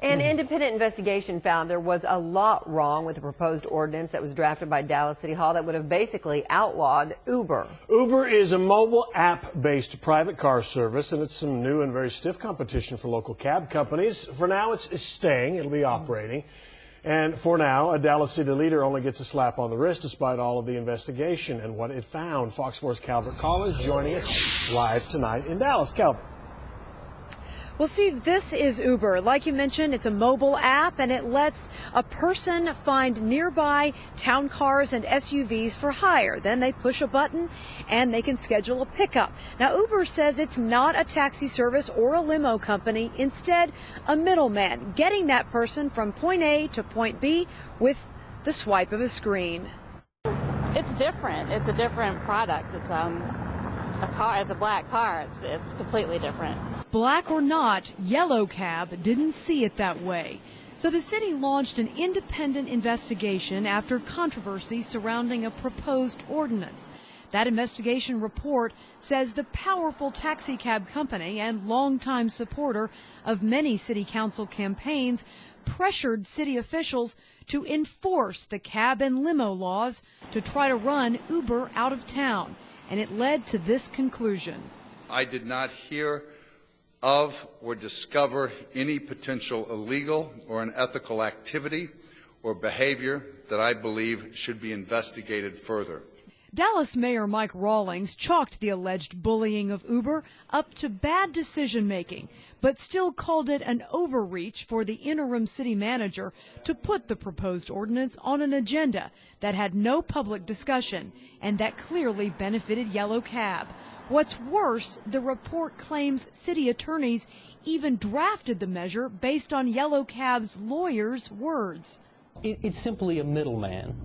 An independent investigation found there was a lot wrong with the proposed ordinance that was drafted by Dallas City Hall that would have basically outlawed Uber. Uber is a mobile app-based private car service, and it's some new and very stiff competition for local cab companies. For now, it's staying. It'll be operating. And for now, a Dallas City leader only gets a slap on the wrist despite all of the investigation and what it found. Fox 4's Calvert Collins joining us live tonight in Dallas. Calvert. Well, Steve, this is Uber. Like you mentioned, it's a mobile app, and it lets a person find nearby town cars and SUVs for hire. Then they push a button, and they can schedule a pickup. Now, Uber says it's not a taxi service or a limo company. Instead, a middleman, getting that person from point A to point B with the swipe of a screen. It's different. It's a different product. It's a car. It's a black car. It's completely different. Black or not, Yellow Cab didn't see it that way. So the city launched an independent investigation after controversy surrounding a proposed ordinance. That investigation report says the powerful taxi cab company and longtime supporter of many city council campaigns pressured city officials to enforce the cab and limo laws to try to run Uber out of town. And it led to this conclusion. I did not hear of or discover any potential illegal or unethical activity or behavior that I believe should be investigated further. Dallas Mayor Mike Rawlings chalked the alleged bullying of Uber up to bad decision-making, but still called it an overreach for the interim city manager to put the proposed ordinance on an agenda that had no public discussion and that clearly benefited Yellow Cab. What's worse, the report claims city attorneys even drafted the measure based on Yellow Cab's lawyers' words. It's simply a middleman.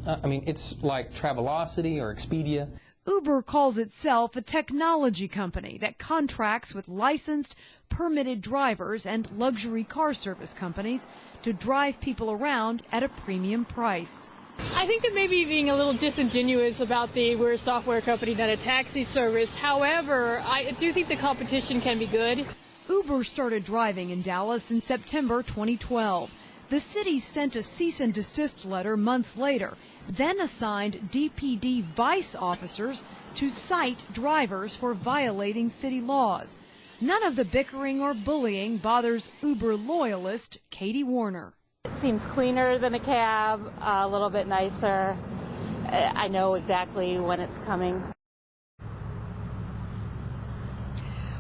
It's like Travelocity or Expedia. Uber calls itself a technology company that contracts with licensed, permitted drivers and luxury car service companies to drive people around at a premium price. I think that maybe being a little disingenuous about we're a software company, not a taxi service. However, I do think the competition can be good. Uber started driving in Dallas in September 2012. The city sent a cease and desist letter months later, then assigned DPD vice officers to cite drivers for violating city laws. None of the bickering or bullying bothers Uber loyalist Katie Warner. It seems cleaner than a cab, a little bit nicer. I know exactly when it's coming.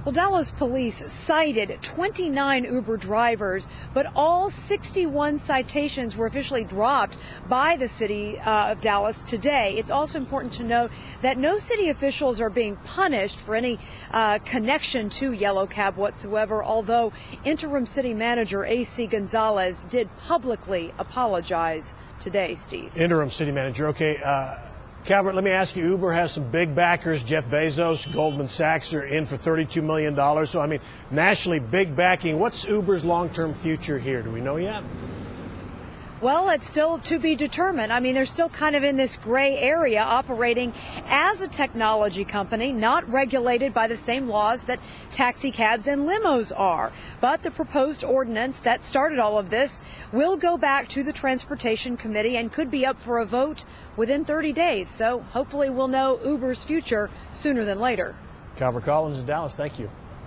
Well, Dallas police cited 29 Uber drivers, but all 61 citations were officially dropped by the city of Dallas today. It's also important to note that no city officials are being punished for any connection to Yellow Cab whatsoever, although interim city manager A.C. Gonzalez did publicly apologize today, Steve. Interim city manager. Okay. Calvert, let me ask you, Uber has some big backers. Jeff Bezos, Goldman Sachs are in for $32 million. So, nationally big backing. What's Uber's long-term future here? Do we know yet? Well, it's still to be determined. They're still kind of in this gray area operating as a technology company, not regulated by the same laws that taxi cabs and limos are. But the proposed ordinance that started all of this will go back to the Transportation Committee and could be up for a vote within 30 days. So hopefully we'll know Uber's future sooner than later. Calvert Collins in Dallas, thank you.